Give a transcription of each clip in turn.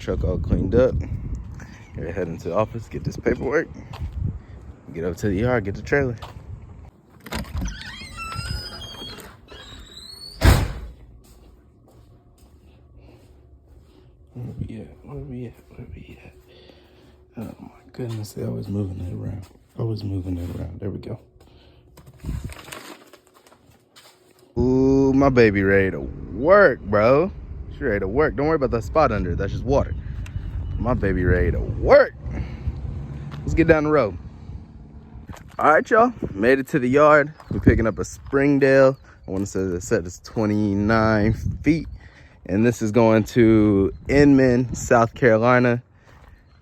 truck all cleaned up. We're heading to the office, get this paperwork, get up to the yard, get the trailer. Where we at? Oh my goodness, they always moving it around. There we go. Ooh, my baby ready to work, bro. She ready to work. Don't worry about that spot under it. That's just water. My baby ready to work. Let's get down the road. All right, y'all. Made it to the yard. We're picking up a Springdale. I want to say the set is 29 feet. And this is going to Inman, South Carolina.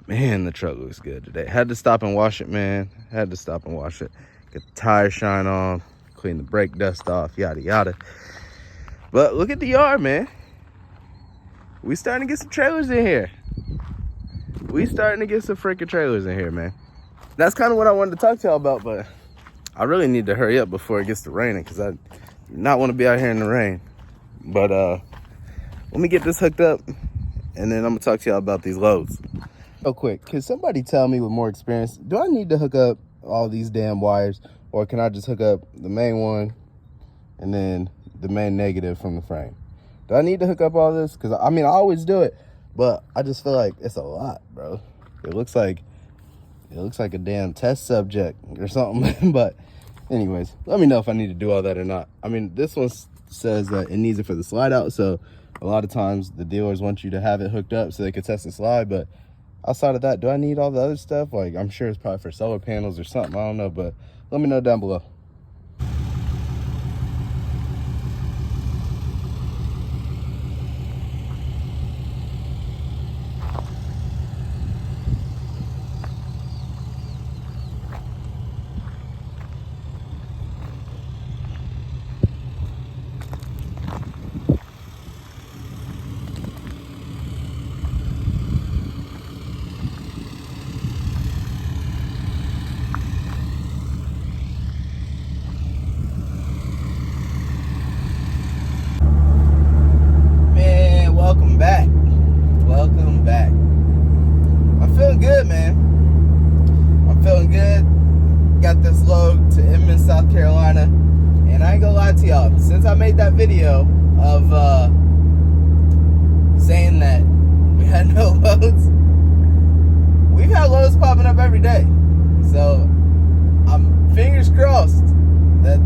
Man, the truck looks good today. Had to stop and wash it, man. Get the tire shine off, clean the brake dust off, yada, yada. But look at the yard, man. We starting to get some trailers in here. Man. That's kind of what I wanted to talk to y'all about, but I really need to hurry up before it gets to raining because I do not want to be out here in the rain. But let me get this hooked up, and then I'm going to talk to y'all about these loads. Real quick, can somebody tell me with more experience, do I need to hook up all these damn wires, or can I just hook up the main one and then the main negative from the frame? Do I need to hook up all this? Because, I mean, I always do it, but I just feel like it's a lot, bro. It looks like a damn test subject or something. But anyways, let me know if I need to do all that or not. I mean, this one says that it needs it for the slide out, so a lot of times the dealers want you to have it hooked up so they can test the slide. But outside of that, do I need all the other stuff? Like, I'm sure it's probably for solar panels or something. I don't know, but let me know down below. Welcome back. I'm feeling good, man. Got this load to Inman, South Carolina, and I ain't gonna lie to y'all, since I made that video of saying that we had no loads, we've had loads popping up every day. So I'm fingers crossed that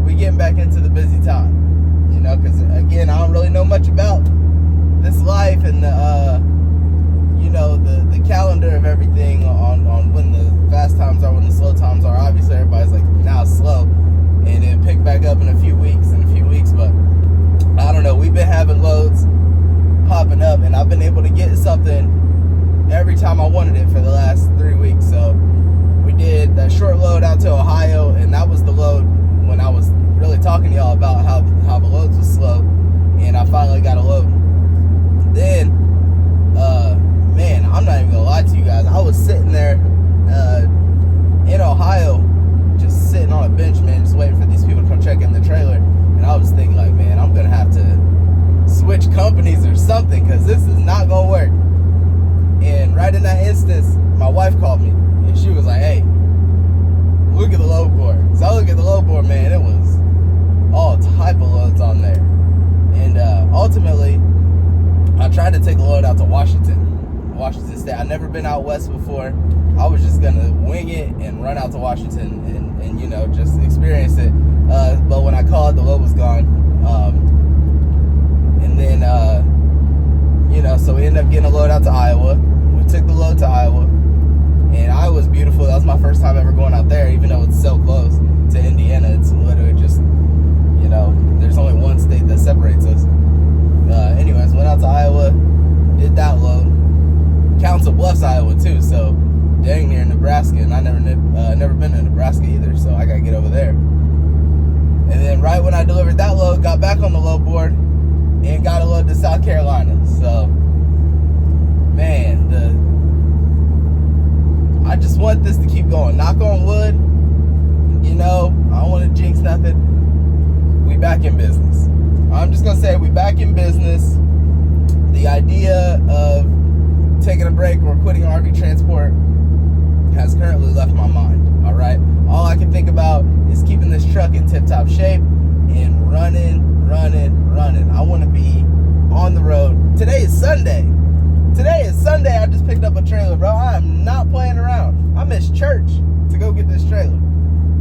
we getting back into the busy time, you know, because again, I don't really know much about this life and the calendar of everything on when the fast times are, when the slow times are. Obviously everybody's like, now it's slow, and it pick back up in a few weeks, but I don't know, we've been having loads popping up, and I've been able to get something every time I wanted it for the last 3 weeks. So we did that short load out to Ohio, and that was the load when I was really talking to y'all about how the loads was slow, and I finally got a load. Then, man, I'm not even gonna lie to you guys. I was sitting there in Ohio, just sitting on a bench, man, just waiting for these people to come check in the trailer. And I was thinking, like, man, I'm gonna have to switch companies or something, because this is not gonna work. And right in that instance, my wife called me, and she was like, hey, look at the load board. So I look at the load board, man, it was all type of loads on there. And ultimately, I tried to take a load out to Washington State. I've never been out west before. I was just gonna wing it and run out to Washington and you know, just experience it. But when I called, the load was gone. And then you know, so we ended up getting a load out to Iowa. We took the load to Iowa, and Iowa's beautiful. That was my first time ever going out there, even though it's so close to Indiana. It's literally just, you know, there's only one state that separates us. Anyways, went out to Iowa, did that load. Council Bluffs, Iowa too, so dang near Nebraska, and I never been to Nebraska either, so I gotta get over there. And then right when I delivered that load, got back on the load board and got a load to South Carolina. So, man, I just want this to keep going. Knock on wood, you know, I don't want to jinx nothing. We back in business. I'm just gonna say we back in business. the idea of taking a break or quitting RV transport has currently left my mind, all right? All I can think about is keeping this truck in tip-top shape and running. I want to be on the road. Today is Sunday. I just picked up a trailer, bro. I am not playing around. I missed church to go get this trailer.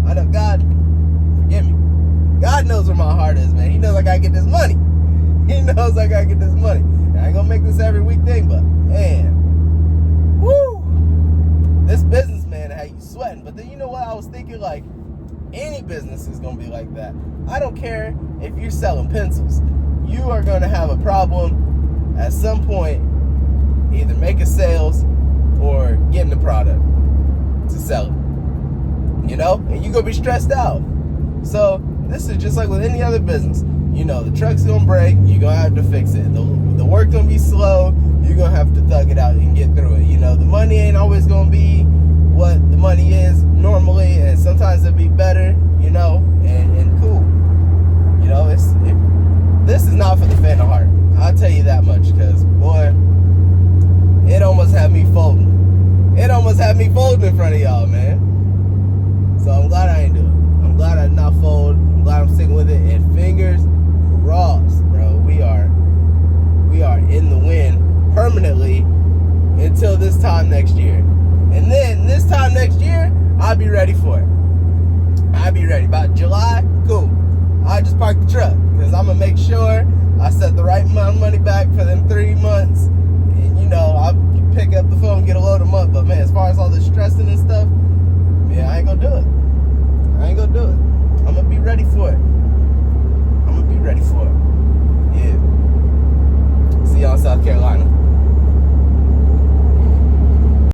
I know, God, forgive me. God knows where my heart is, man. He knows I gotta get this money. And I ain't gonna make this every week thing, but man, woo! This business, man, had you sweating. But then you know what? I was thinking, like, any business is gonna be like that. I don't care if you're selling pencils. You are gonna have a problem at some point, either making sales or getting the product to sell it. You know? And you're gonna be stressed out. So this is just like with any other business. You know, the truck's gonna break, you're gonna have to fix it. The work gonna be slow, you're gonna have to thug it out and get through it. You know, the money ain't always gonna be what the money is normally, and sometimes it'll be better, you know, and cool. You know, this is not for the faint of heart. I'll tell you that much, because, boy, it almost had me folding. In front of y'all, man. So I'm glad I ain't do it. I'm glad I did not fold. I'm glad I'm sticking with it. And fingers crossed, bro. We are in the win permanently until this time next year. And then this time next year, I'll be ready for it. I'll be ready. About July, cool. I'll just park the truck, because I'm going to make sure I set the right amount of money back for them 3 months. And, you know, I'll pick up the phone and get a load a month. But, man, as far as all this stressing and stuff, yeah, I ain't going to do it.